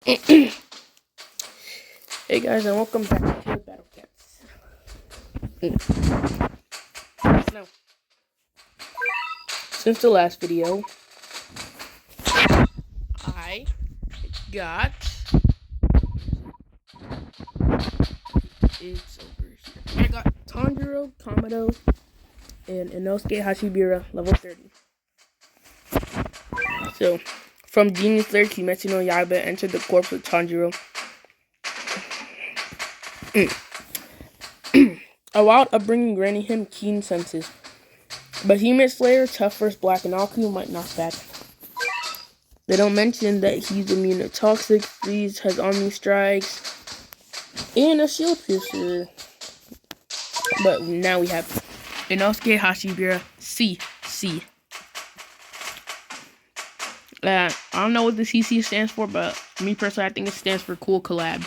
Hey guys, and welcome back to Battle Cats. Now, since the last video, I got I got Tanjiro, Kamado, and Inosuke Hashibira level 30. So, from Demon Slayer Kimetsu no Yaiba entered the corpse of Tanjiro. A wild upbringing granting him keen senses. But Demon Slayer, tough vs. Black, and Aku might knock back. They don't mention that he's immune to toxic, freeze, has omni strikes, and a shield piercer. But now we have Inosuke Hashibira C. I don't know what the CC stands for, but me personally, I think it stands for cool collab.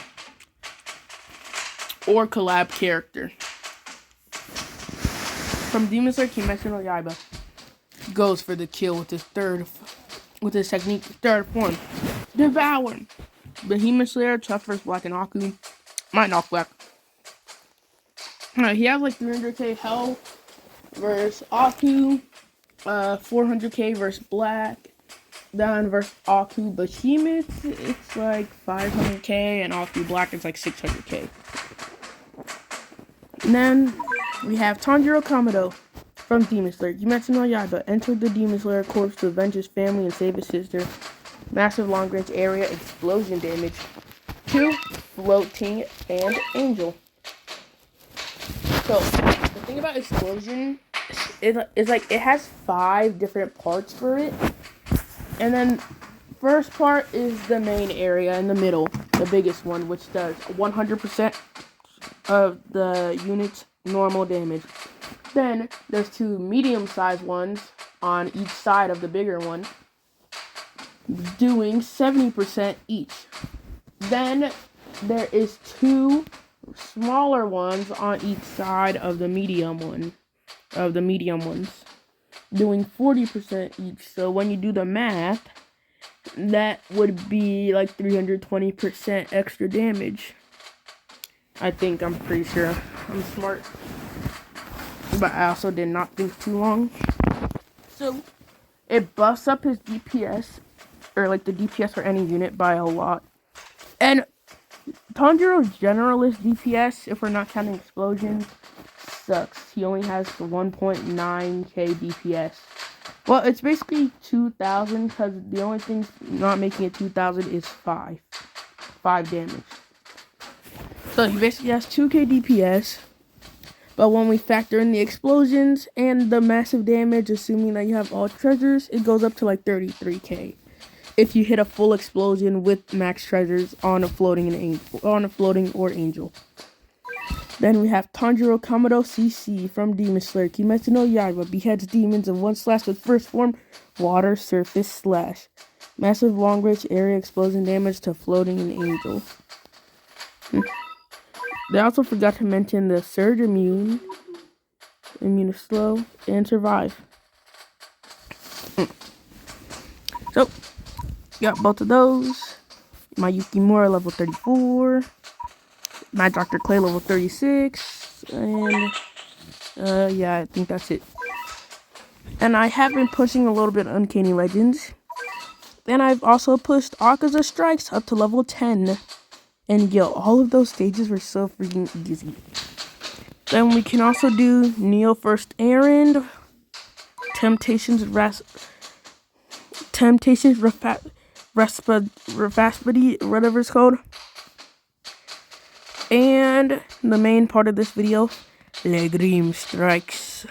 Or collab character. From Demon Slayer Kimetsu no Yaiba. Goes for the kill with his technique, third form. Devour. Demon Slayer, tough vs. Black and Aku. Might knock back. He has like 300k health versus Aku. 400k versus Black. Down versus Aku, Behemoth, it's like 500k, and Aku Black, it's like 600k. And then we have Tanjiro Kamado from Demon Slayer. Kimetsu no Yaiba entered the Demon Slayer corpse to avenge his family and save his sister. Massive long range area explosion damage. 2 floating and angel. So the thing about explosion is like it has 5 different parts for it. And then first part is the main area in the middle, the biggest one, which does 100% of the unit's normal damage. Then there's 2 medium-sized ones on each side of the bigger one, doing 70% each. Then there is 2 smaller ones on each side of the medium ones, doing 40% each. So when you do the math, that would be like 320% extra damage. I'm pretty sure. I'm smart. But I also did not think too long. So, it buffs up his DPS, or like the DPS for any unit by a lot. And Tanjiro's generalist DPS, if we're not counting explosions, sucks. He only has 1.9k DPS. Well, it's basically 2,000 because the only thing not making it 2,000 is 5 damage. So he basically has 2k DPS, but when we factor in the explosions and the massive damage, assuming that you have all treasures, it goes up to like 33k. If you hit a full explosion with max treasures on a floating or angel. Then we have Tanjiro Kamado CC from Demon Slayer Kimetsu no Yaiba beheads demons in one slash with first form water surface slash. Massive long range area explosion damage to floating and angel. They also forgot to mention the surge immune to slow, and survive. So, got both of those. My Yukimura level 34. My Dr. Clay level 36. And, yeah, I think that's it. And I have been pushing a little bit of Uncanny Legends. Then I've also pushed Akaza Strikes up to level 10. And yo, all of those stages were so freaking easy. Then we can also do Neo First Errand, Temptations Raspity, whatever it's called. And the main part of this video, Legrim Strikes.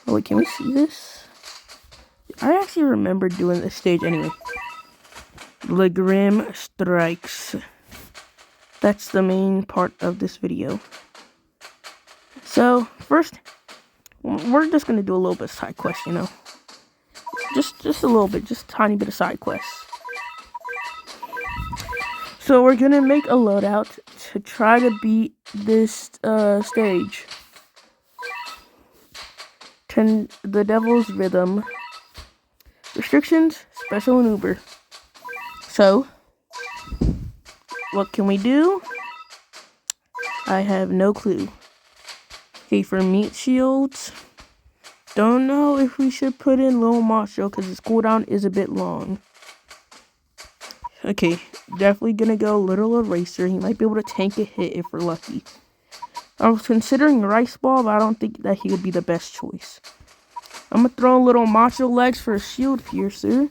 Oh wait, can we see this? I actually remember doing this stage anyway. Legrim Strikes. That's the main part of this video. So, first, we're just going to do a little bit of side quest, you know. Just a little bit, just a tiny bit of side quests. So, we're going to make a loadout to try to beat this stage. The Devil's Rhythm. Restrictions, special and Uber. So, what can we do? I have no clue. Okay, for meat shields, don't know if we should put in Little Macho because his cooldown is a bit long. Okay, definitely gonna go Little Eraser. He might be able to tank a hit if we're lucky. I was considering Rice Ball, but I don't think that he would be the best choice. I'm gonna throw Little Macho Legs for a Shield Piercer.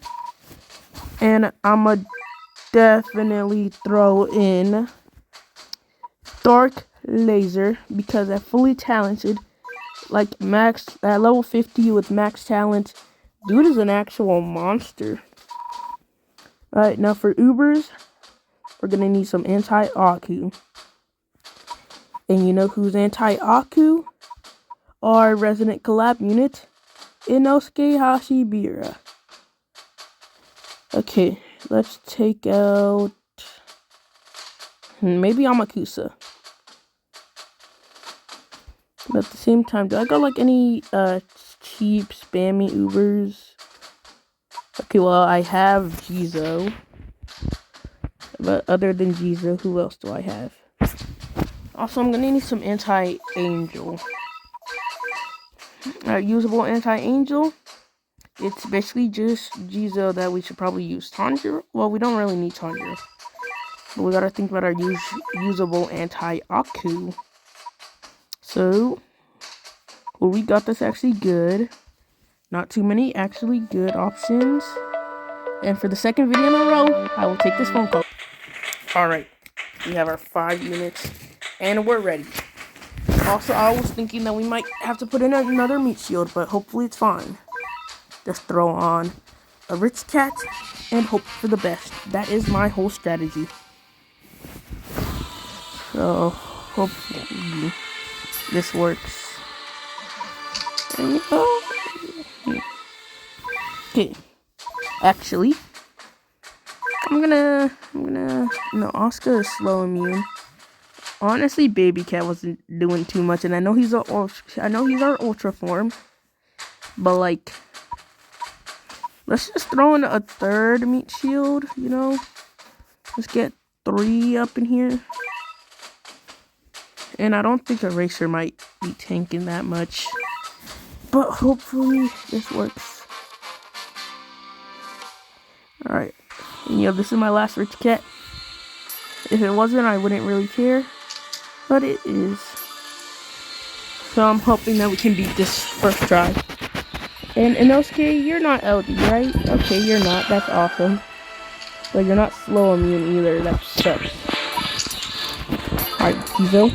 And I'm gonna definitely throw in Dark Laser because at fully talented, like max at level 50 with max talent, dude is an actual monster. Alright, now for Ubers, we're gonna need some anti-Aku. And you know who's anti-Aku? Our Resident Collab unit, Inosuke Hashibira. Okay, let's take out maybe Amakusa. But at the same time, do I got like any cheap spammy Ubers? Okay, well I have Jizo. But other than Jizo, who else do I have? Also, I'm gonna need some anti-angel. Usable anti-angel. It's basically just Jizo that we should probably use. Tanjiro? Well, we don't really need Tanjiro. But we gotta think about our usable anti-Aku. So, well, we got this actually good. Not too many actually good options. And for the second video in a row, I will take this phone call. Alright, we have our 5 units, and we're ready. Also, I was thinking that we might have to put in another meat shield, but hopefully it's fine. Just throw on a rich cat and hope for the best. That is my whole strategy. So, hopefully this works. And okay. Actually, no, Oscar is slow immune. Honestly, Baby Cat wasn't doing too much, and I know he's our ultra form, but like, let's just throw in a third meat shield, you know? Let's get 3 up in here. And I don't think Eraser might be tanking that much, but hopefully this works. Alright, this is my last rich cat. If it wasn't, I wouldn't really care, but it is. So I'm hoping that we can beat this first try. And Inosuke, you're not LD, right? Okay, you're not. That's awesome. But you're not slow immune either. That sucks. Alright, Jizo.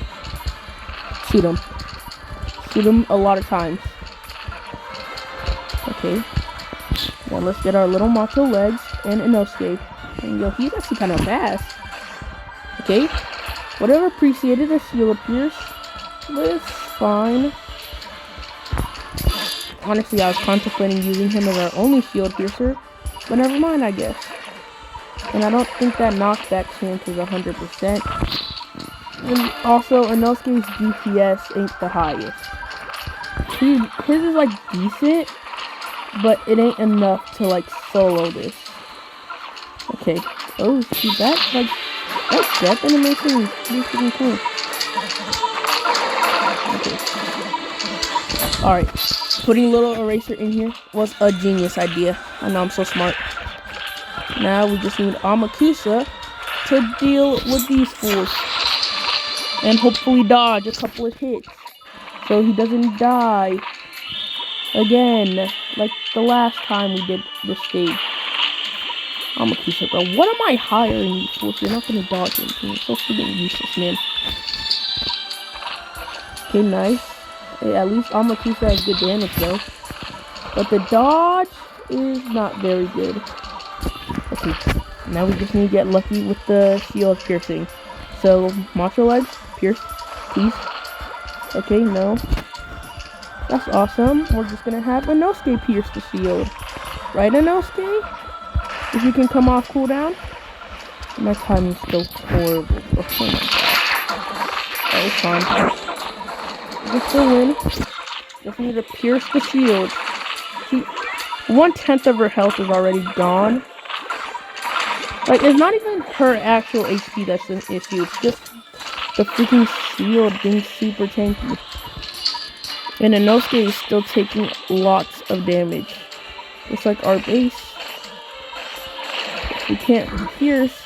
Shoot him. Shoot him a lot of times. Okay. Now let's get our Little Macho Legs and Inosuke. And yo, he's actually kind of fast. Okay. Whatever, appreciated a Shield Pierce. But it's fine. Honestly, I was contemplating using him as our only Shield Piercer. But never mind, I guess. And I don't think that knockback chance is 100%. And also, Inosuke's DPS ain't the highest. His is like decent, but it ain't enough to like solo this. Okay. Oh, see that? Like, that death animation is pretty freaking cool. Okay. Alright. Putting Little Eraser in here was a genius idea. I know I'm so smart. Now we just need Amakusa to deal with these fools. And hopefully dodge a couple of hits. So he doesn't die again. Like the last time we did this stage. Amakusa, bro. What am I hiring you for if you're not gonna dodge anything? It's so freaking useless, man. Okay, nice. Hey, at least Amakusa has good damage though. But the dodge is not very good. Okay. Now we just need to get lucky with the shield piercing. So, Macho Legs, pierce, please. Okay, no. That's awesome. We're just gonna have Inosuke pierce the shield. Right, Inosuke? If you can come off cooldown. My timing's still horrible. Oh my god. That was fine. Just a win. Just need to pierce the shield. See, 1/10 of her health is already gone. Like, it's not even her actual HP that's an issue. It's just the freaking shield being super tanky. And Inosuke is still taking lots of damage. Just like our base. We can't pierce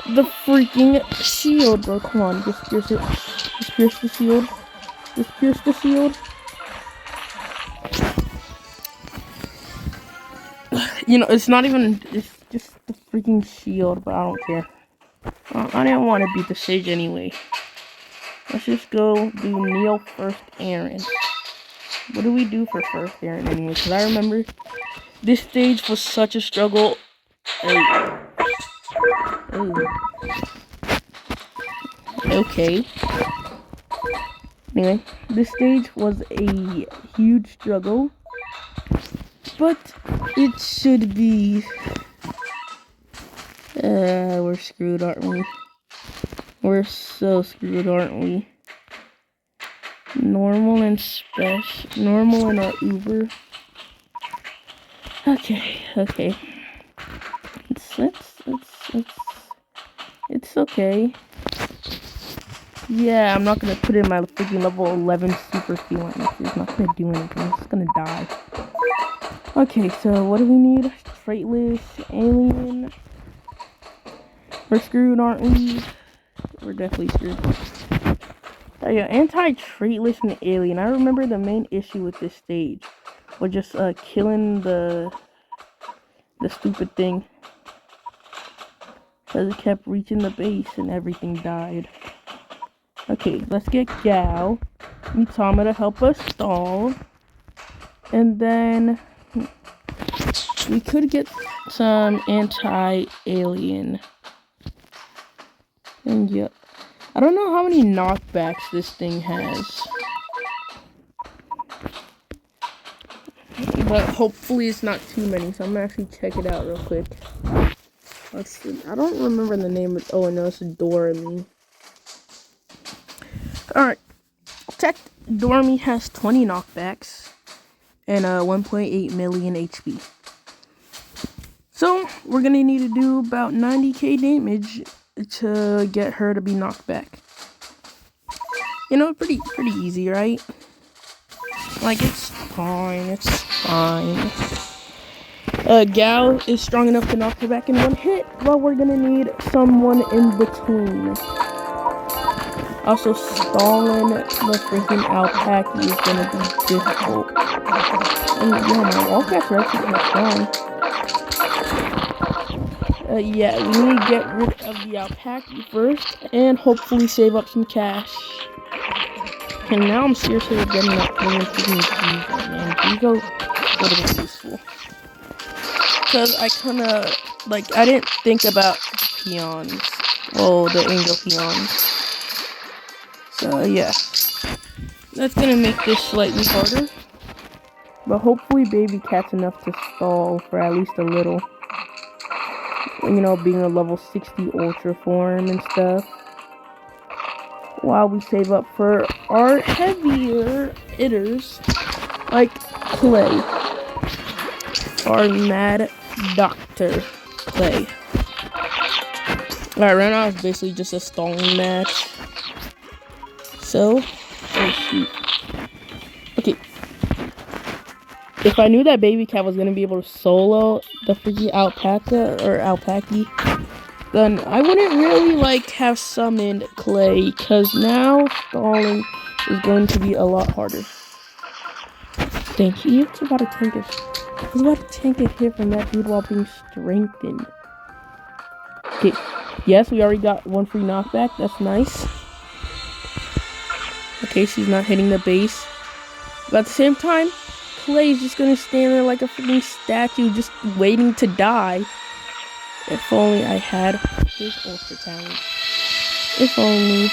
the freaking shield, bro. Come on, just pierce it. Just pierce the shield. Just pierce the shield. You know, it's not even, it's just the freaking shield, but I don't care. I didn't want to beat the stage anyway. Let's just go do Neil first Aaron. What do we do for first Aaron anyway? Because I remember this stage was such a struggle. Hey. Ooh. Okay. Anyway, this stage was a huge struggle. But it should be. We're screwed, aren't we? We're so screwed, aren't we? Normal and special. Normal and our Uber. Okay. It's okay. Yeah, I'm not gonna put in my freaking level 11 super feeling. It's not gonna do anything. I'm just gonna die. Okay, so what do we need? Traitless, alien. We're screwed, aren't we? We're definitely screwed. Oh yeah, anti-traitless and alien. I remember the main issue with this stage was just killing the stupid thing. Because it kept reaching the base and everything died. Okay, let's get Gao. Mitama to help us stall. And then we could get some anti-alien. And yep. I don't know how many knockbacks this thing has. But hopefully it's not too many, so I'm gonna actually check it out real quick. Let's see. I don't remember the name of. Oh no, it's Dormy. Alright. Checked. Dormy has 20 knockbacks and 1.8 million HP. So we're gonna need to do about 90k damage to get her to be knocked back. You know, pretty easy, right? Like, it's fine. Gao is strong enough to knock her back in one hit, but we're gonna need someone in between. Also, stalling the freaking alpaca is gonna be difficult. And yeah, my wallbacks are actually kind of strong. Yeah, we need to get rid of the alpaca first, and hopefully save up some cash. And now I'm seriously regretting not playing freaking Gigo, man. Gigo would have been useful. Because I kinda, like, I didn't think about peons. Well, the angel peons. So, yeah. That's gonna make this slightly harder. But hopefully Baby Cat's enough to stall for at least a little. You know, being a level 60 ultra form and stuff. While we save up for our heavier hitters, like Clay. Our Mad Dr. Clay. Alright, right now it's basically just a stalling match. So, oh shoot. Okay. If I knew that Baby Cat was gonna be able to solo the freaking alpaca, or alpaca, then I wouldn't really, like, have summoned Clay, because now stalling is going to be a lot harder. Dang, he was about to tank a hit from that dude while being strengthened. Okay, yes, we already got one free knockback, that's nice. Okay, she's not hitting the base. But at the same time, Clay's just gonna stand there like a freaking statue, just waiting to die. If only I had his ultra talent. If only.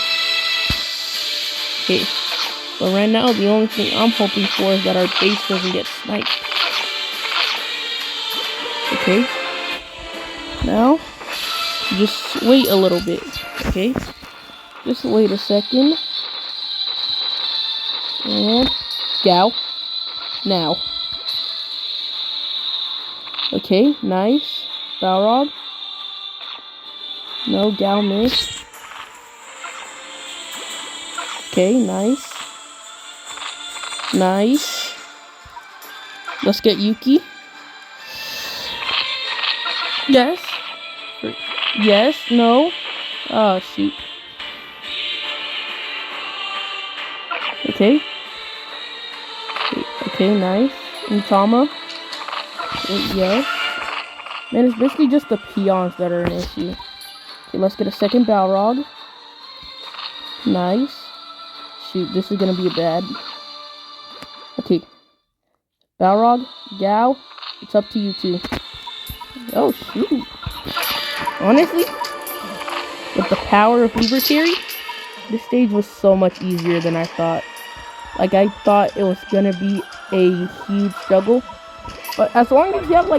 Okay. But right now, the only thing I'm hoping for is that our base doesn't get sniped. Okay. Now, just wait a little bit. Okay. Just wait a second. And Gao. Now. Okay, nice. Balrog. No, Gal missed. Okay, nice. Nice. Let's get Yuki. Yes. Yes, no. Oh, shoot. Okay. Okay, nice. Utama. Yes. Man, it's basically just the peons that are an issue. Okay, let's get a second Balrog. Nice. Shoot, this is gonna be bad. Okay. Balrog, Gao, it's up to you two. Oh, shoot. Honestly, with the power of Uber Carry, this stage was so much easier than I thought. Like, I thought it was gonna be a huge struggle. But as long as you have,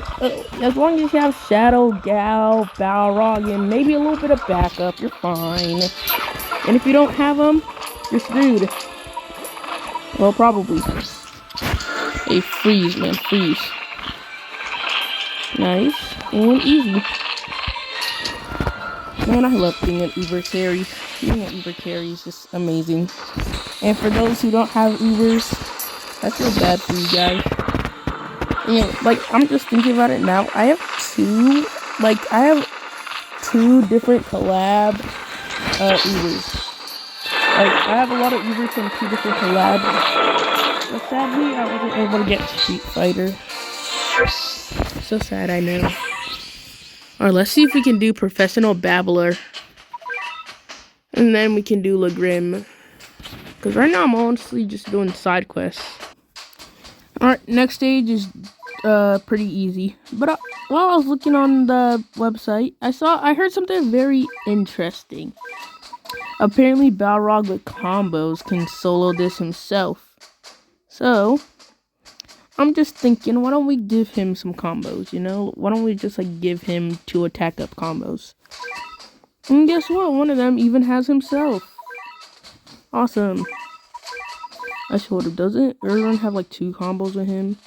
as long as you have Shadow, Gao, Balrog, and maybe a little bit of backup, you're fine. And if you don't have them, you're screwed. Well, probably. Hey, freeze, man, freeze. Nice and easy. Man, I love being an Uber carry. Being an Uber carry is just amazing. And for those who don't have Ubers, I feel bad for you guys. And, like, I'm just thinking about it now. I have two different collab Ubers. Like, I have a lot of Ubers from 2 different collabs. But sadly, I wasn't able to get Street Fighter. So sad, I know. Alright, let's see if we can do Professional Babbler. And then we can do Legrim. Because right now I'm honestly just doing side quests. Alright, next stage is pretty easy. But while I was looking on the website, I heard something very interesting. Apparently Balrog with combos can solo this himself. So, I'm just thinking, why don't we give him some combos, you know? Why don't we just, like, give him 2 attack up combos? And guess what? One of them even has himself. Awesome. I sort of doesn't. Everyone have, like, 2 combos with him.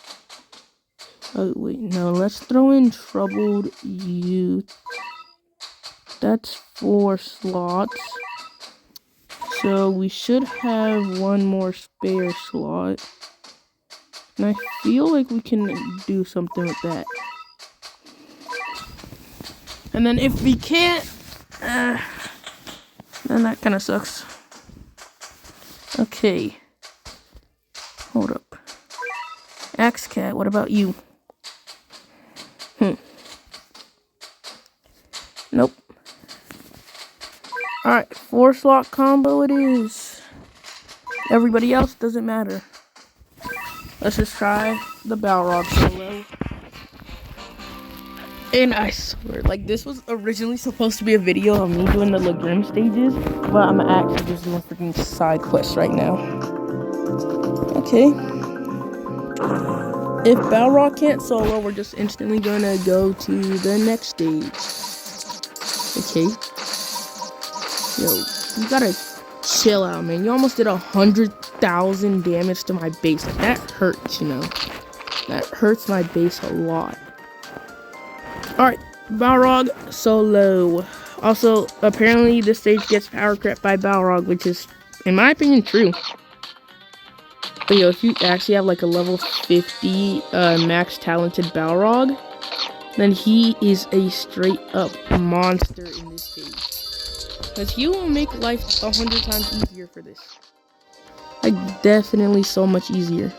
Oh, wait, no. Let's throw in Troubled Youth. That's 4 slots. So, we should have 1 more spare slot. And I feel like we can do something with that. And then if we can't, then that kind of sucks. Okay. Hold up. Axe Cat, what about you? Nope. Alright, 4 slot combo it is. Everybody else doesn't matter. Let's just try the Balrog solo. And I swear, like, this was originally supposed to be a video of me doing the Legrim stages, but I'm actually just doing freaking side quests right now. Okay. If Balrog can't solo, we're just instantly gonna go to the next stage. Okay. Yo, you gotta chill out, man. You almost did 100,000 damage to my base. Like, that hurts, you know. That hurts my base a lot. Alright, Balrog solo. Also, apparently this stage gets power crept by Balrog, which is, in my opinion, true. But yo, if you actually have like a level 50 max talented Balrog, then he is a straight up monster in this stage. Because he will make life 100 times easier for this. Like, definitely so much easier.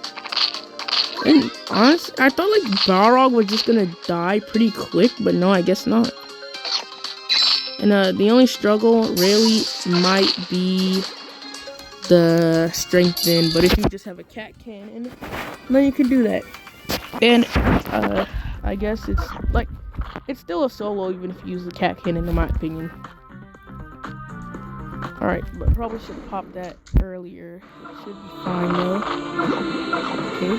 And honestly, I thought like Balrog was just gonna die pretty quick, but no, I guess not. And the only struggle really might be the strengthen, but if you just have a cat cannon, then you can do that. And I guess it's like, it's still a solo even if you use the cat cannon, in my opinion. Alright, but probably should have popped that earlier. It should be fine though. Okay.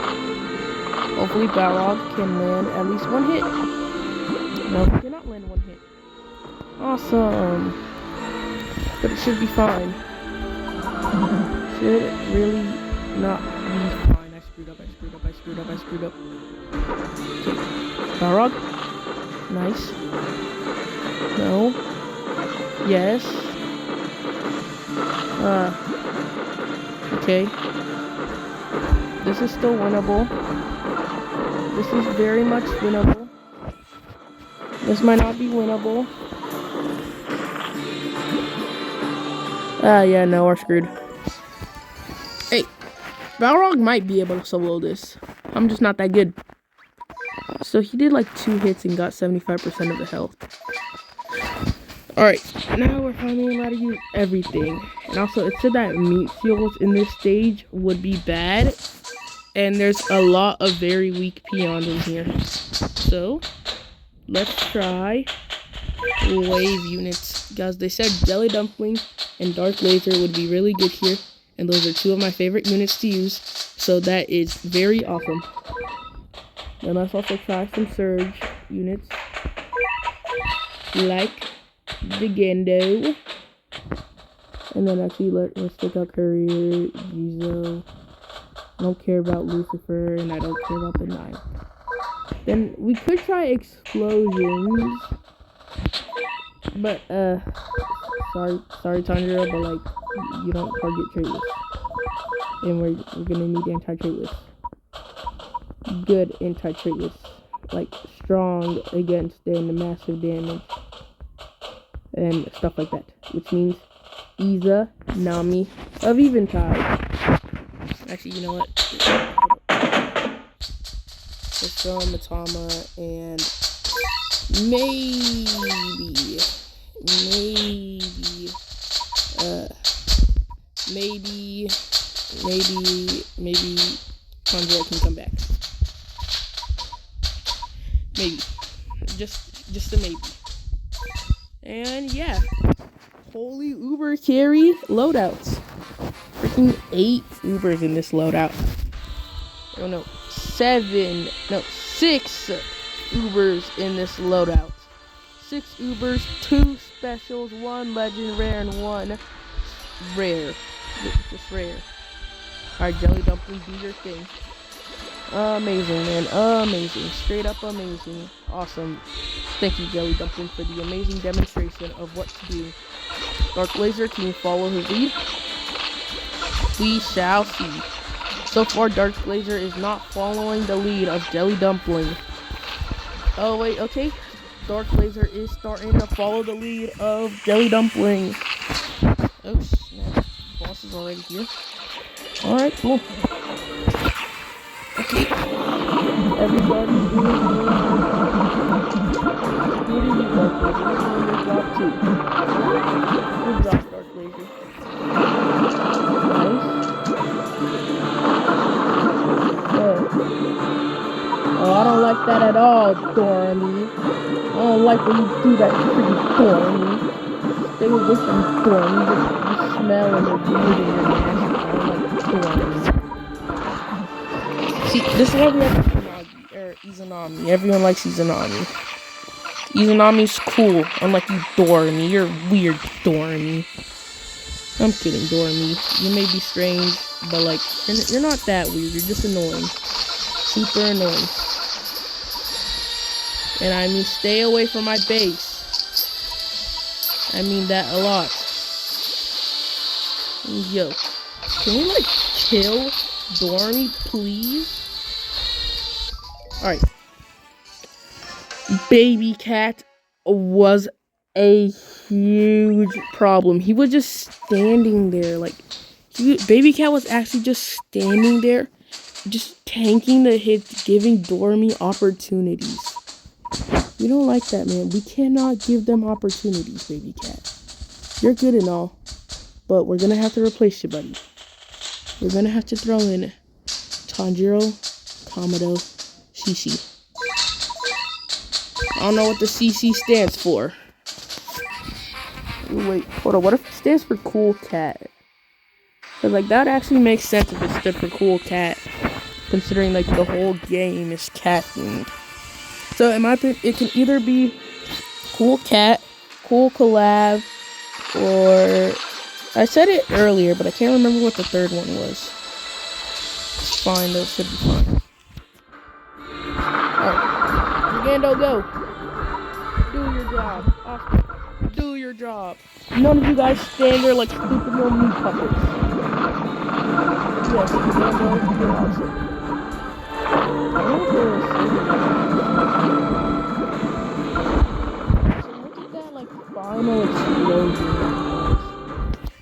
Hopefully Balrog can land at least 1 hit. No, he cannot land 1 hit. Awesome. But it should be fine. Should really not be fine. I screwed up. Okay. Balrog. Nice. No. Yes. Okay. This is still winnable. This is very much winnable. This might not be winnable. Yeah, no, we're screwed. Hey, Balrog might be able to solo this. I'm just not that good. So he did like 2 hits and got 75% of the health. Alright, now we're finally allowed to use everything. And also, it said that meat seals in this stage would be bad. And there's a lot of very weak peons in here. So, let's try wave units. Guys, they said Jelly Dumpling and Dark Laser would be really good here. And those are 2 of my favorite units to use. So that is very awesome. Then let's also try some Surge units. Like the Gendo. And then actually let's take out Courier, Jizo. I don't care about Lucifer, and I don't care about the 9. Then we could try Explosions. But, sorry Tanjiro, but like, you don't target traitless. And we're gonna need anti-traitless. Good anti-traitless. Like, strong against and massive damage. And stuff like that. Which means Iza, Nami, of Eventide. Actually, you know what? Let's throw in Matama and maybe Tanjiro can come back. Maybe. Just a maybe. And yeah. Holy Uber carry loadouts. Freaking 8 Ubers in this loadout. Oh no. 6 Ubers in this loadout. 6 Ubers, 2 specials, 1 legend rare, and 1 rare. Just rare. Alright, Jelly Dumpling, do your thing. Amazing, man. Amazing. Straight up amazing. Awesome. Thank you, Jelly Dumpling, for the amazing demonstration of what to do. Dark Laser, can you follow his lead? We shall see. So far, Dark Laser is not following the lead of Jelly Dumpling. Oh, wait, okay. Dark Laser is starting to follow the lead of Jelly Dumpling. Oh, snap. Boss is already here. Alright, cool. Okay. Everybody is doing you, Dark Laser. You're doing your job, too. Good job, Dark Laser. Nice. Oh, I don't like that at all, Dormy. I don't like when you do that, freaking Dormy. Stay away from Dormy. You smell and you're breathing your nasty. I don't like Dormy. See, this is why we have Izanami. Everyone likes Izanami. Izanami's cool, unlike you, Dormy. You're weird, Dormy. I'm kidding, Dormy. You may be strange, but like, you're not that weird. You're just annoying. Super annoying. And I mean, stay away from my base. I mean that a lot. Yo, can we like kill Dormy, please? Alright. Baby Cat was a huge problem. He was just standing there. Like, Baby Cat was actually just standing there, just tanking the hits, giving Dormy opportunities. We don't like that, man. We cannot give them opportunities, Baby Cat. You're good and all, but we're gonna have to replace you, buddy. We're gonna have to throw in Tanjiro, Kamado, CC. I don't know what the CC stands for. Wait, hold on. What if it stands for Cool Cat? Cause like that actually makes sense if it stood for Cool Cat, considering like the whole game is cat themed. So in my opinion, it can either be Cool Cat, Cool Collab, or I said it earlier, but I can't remember what the third one was. It's fine, though. Should be fine. Alright. Gando, go. Do your job. Awesome. Do do your job. None of you guys stand there like stupid little meat puppets. Yes, Commando, you're awesome. So look at that, like, final explosion.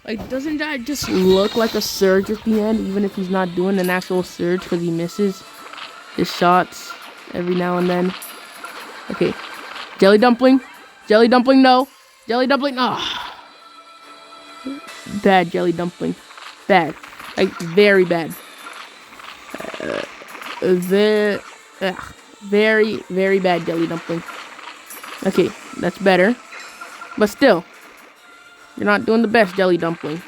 Like, doesn't that just look like a surge at the end, even if he's not doing an actual surge because he misses his shots every now and then? Okay. Jelly dumpling. Jelly dumpling, no. Jelly dumpling, ah. Bad jelly dumpling. Bad. Like, very bad. Very, very bad jelly dumpling. Okay, that's better. But still, you're not doing the best, jelly dumpling.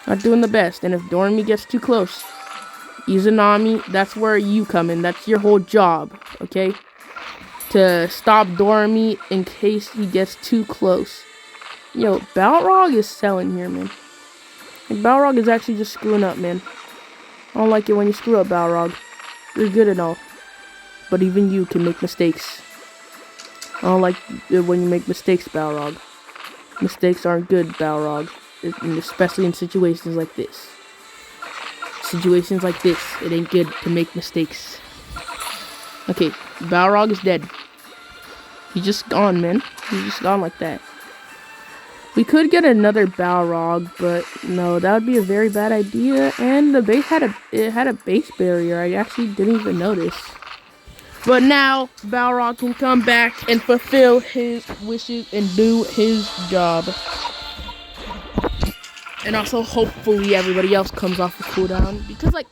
Not doing the best. And if Dormy gets too close, Izanami, that's where you come in. That's your whole job, okay? To stop Dormy in case he gets too close. Yo, Balrog is selling here, man. Like, Balrog is actually just screwing up, man. I don't like it when you screw up, Balrog. You're good and all, but even you can make mistakes. I don't like it when you make mistakes, Balrog. Mistakes aren't good, Balrog. Especially in situations like this. Situations like this, it ain't good to make mistakes. Okay, Balrog is dead. He's just gone, man. He's just gone like that. We could get another Balrog, but no, that would be a very bad idea. And the base had a base barrier. I actually didn't even notice. But now Balrog can come back and fulfill his wishes and do his job. And also, hopefully, everybody else comes off the cooldown. Because, like,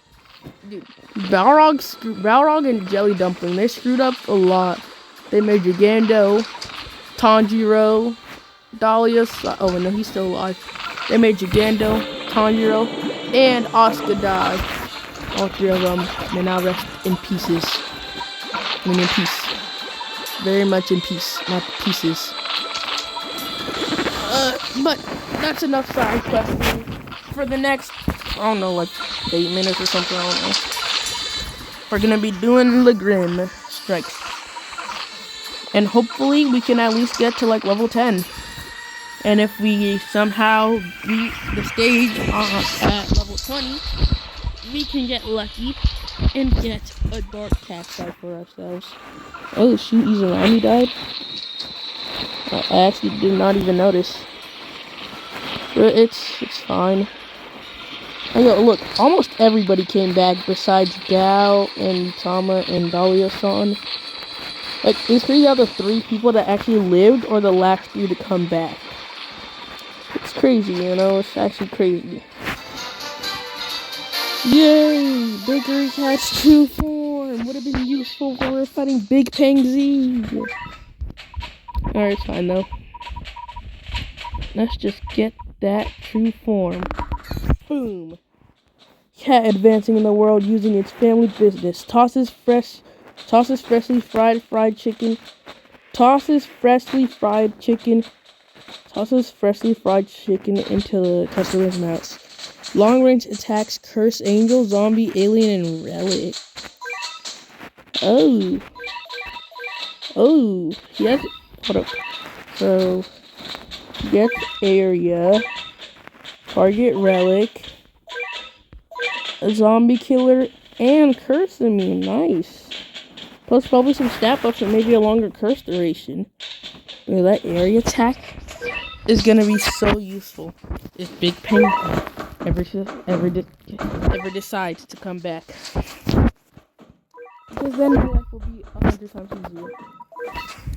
dude, Balrog and Jelly Dumpling, they screwed up a lot. They made Gigando, Tanjiro, Dahlia. Oh, no, he's still alive. They made Gigando, Tanjiro, and Oscar die. All three of them may now rest in pieces. I mean, in peace. Very much in peace, not pieces. But that's enough side questing. For the next, I don't know, like 8 minutes or something, I don't know. We're gonna be doing Legrim strikes. And hopefully we can at least get to like level 10. And if we somehow beat the stage at level 20, we can get lucky and get a dark cacti for ourselves. Oh shoot, Izanami died. I actually did not even notice. But it's fine. And yo, look, almost everybody came back besides Gal and Tama and Dahlia-san. Like, these three are the 3 people that actually lived, or the last 3 to come back. It's crazy, you know, it's actually crazy. Yay! Bakery Cat's true form would have been useful when we were fighting Big Pang Z. Alright, it's fine though. Let's just get that true form. Boom! Cat advancing in the world using its family business. Tosses freshly fried chicken. Tosses freshly fried chicken into the customer's mouth. Long range attacks, curse, angel, zombie, alien, and relic. Oh, yes. Hold up. So, get area, target relic, a zombie killer, and curse immune. Nice. Plus probably some stat buffs and maybe a longer curse duration. Well, that area attack is gonna be so useful if Big Pang ever decides to come back. Because then my life will be 100 times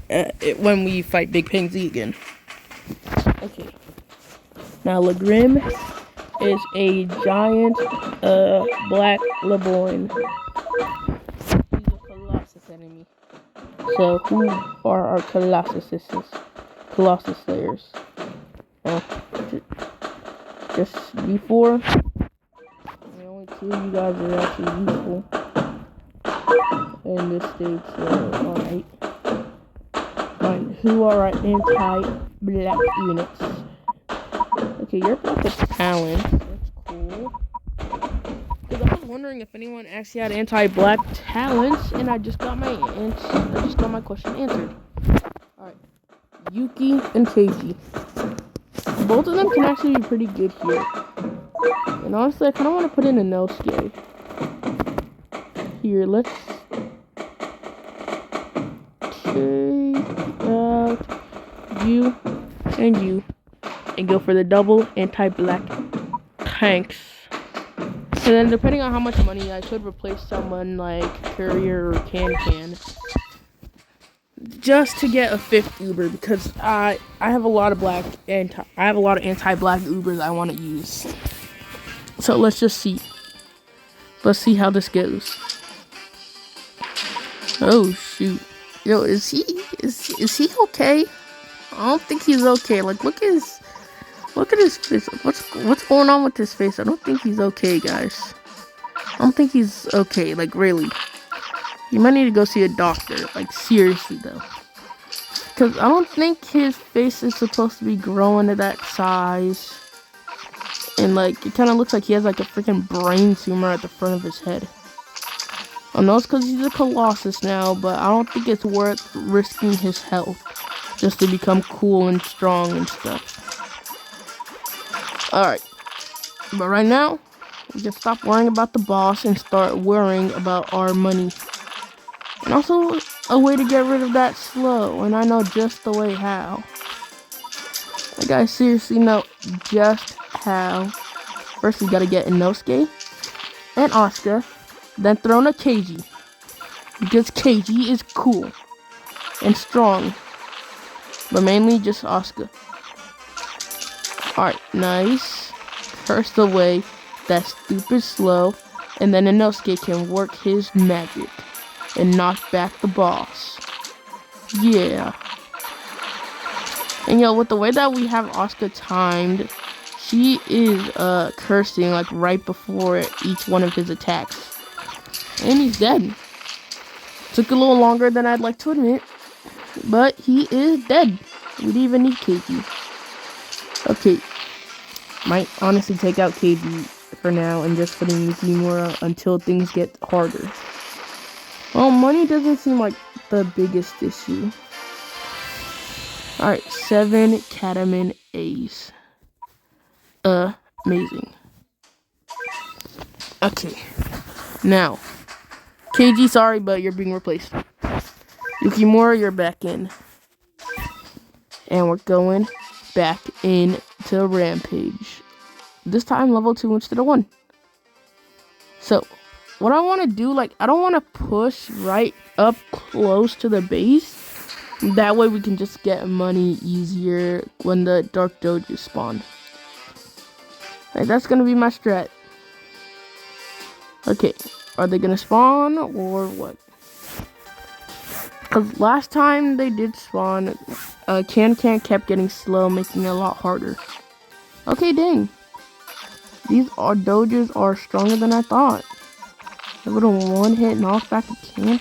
easier. When we fight Big Pang Z again. Okay. Now Legrim is a giant black Laborn. He's a Colossus enemy. So who are our Colossus Slayers? Just before. The only 2 of you guys are actually useful in this stage, so alright. Fine. Who are our anti-black units? Okay, you're black with talent. That's cool. Because I was wondering if anyone actually had anti-black talents, and I just got my question answered. Alright. Yuki and Keiji. Both of them can actually be pretty good here. And honestly, I kind of want to put in a Inosuke. Here, let's take out you and you. And go for the double anti-black tanks. And then depending on how much money, I could replace someone like Courier or Can. Just to get a 5th Uber, because I have a lot of anti-black Ubers I want to use. So let's just see. Let's see how this goes. Oh shoot. Yo, is he okay? I don't think he's okay. Like look at his face. What's going on with his face? I don't think he's okay, guys. I don't think he's okay, like really. You might need to go see a doctor, like seriously though. Because I don't think his face is supposed to be growing to that size. And like, it kind of looks like he has like a freaking brain tumor at the front of his head. I know it's because he's a Colossus now, but I don't think it's worth risking his health just to become cool and strong and stuff. Alright, but right now, we can stop worrying about the boss and start worrying about our money. And also, a way to get rid of that slow, and I know just the way how. Like, I seriously know just how. First, we gotta get Inosuke and Asuka, then throw in a Keiji. Because Keiji is cool and strong, but mainly just Asuka. Alright, nice. Curse away that stupid slow, and then Inosuke can work his magic and knock back the boss. Yeah. And yo, with the way that we have Asuka timed, she is cursing like right before each one of his attacks. And he's dead. Took a little longer than I'd like to admit, but he is dead. We didn't even need Keiji. Okay, might honestly take out Keiji for now and just put in Yukimura until things get harder. Well, money doesn't seem like the biggest issue. Alright, 7 Cataman A's. Amazing. Okay, now, Keiji, sorry, but you're being replaced. Yukimura, you're back in. And we're going back into Rampage. This time level 2 instead of 1. So, what I want to do, like, I don't want to push right up close to the base. That way we can just get money easier when the Dark Doges spawn. Like, that's going to be my strat. Okay, are they going to spawn or what? Because last time they did spawn, Can kept getting slow, making it a lot harder. Okay, dang. These Doges are stronger than I thought. A little one-hit knockback of Can.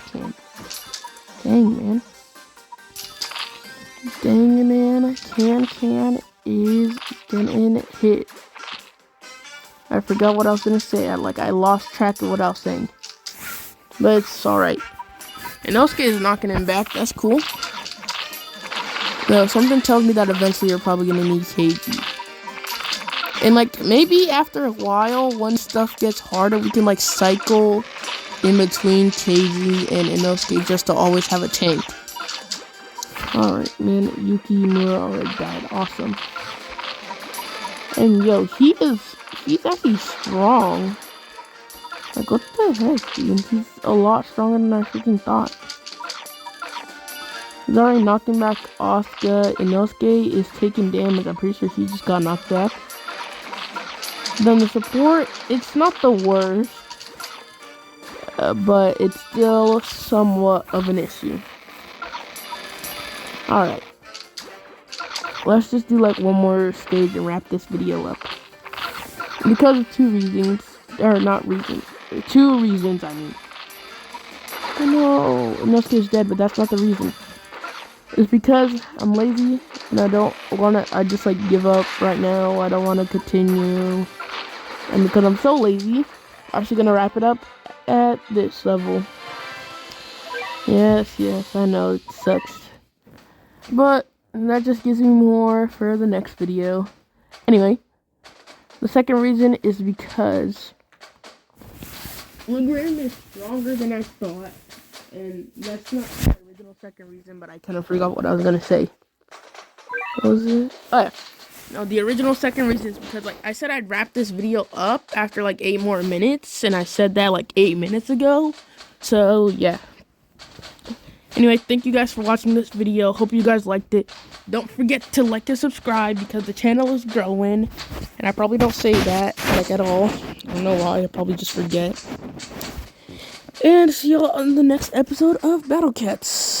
Dang, man. Dang, man. Can is getting hit. I forgot what I was gonna say. I lost track of what I was saying. But it's alright. Inosuke is knocking him back. That's cool. No, something tells me that eventually you're probably gonna need Keiji. And like maybe after a while, when stuff gets harder, we can like cycle in between Keiji and Inosuke just to always have a tank. Alright, man, Yukimura already died. Awesome. And yo, he's actually strong. Like, what the heck, dude? He's a lot stronger than I freaking thought. He's already knocking back Asuka. Inosuke is taking damage. I'm pretty sure he just got knocked back. Then the support, it's not the worst. But it's still somewhat of an issue. Alright. Let's just do like one more stage and wrap this video up. Because of 2 reasons. Or not reasons. 2 reasons, I mean. I know Inosuke is dead, but that's not the reason. It's because I'm lazy and I don't want to, I just like give up right now. I don't want to continue. And because I'm so lazy, I'm actually going to wrap it up at this level. Yes, I know it sucks. But And that just gives me more for the next video. Anyway, the second reason is because Legram is stronger than I thought. And that's not the original second reason, but I kind of forgot what I was going to say. What was it? Oh, yeah. No, the original second reason is because, like, I said I'd wrap this video up after, like, 8 more minutes. And I said that, like, 8 minutes ago. So, yeah. Anyway, thank you guys for watching this video. Hope you guys liked it. Don't forget to like and subscribe because the channel is growing. And I probably don't say that, like, at all. I don't know why. I probably just forget. And see y'all on the next episode of Battle Cats.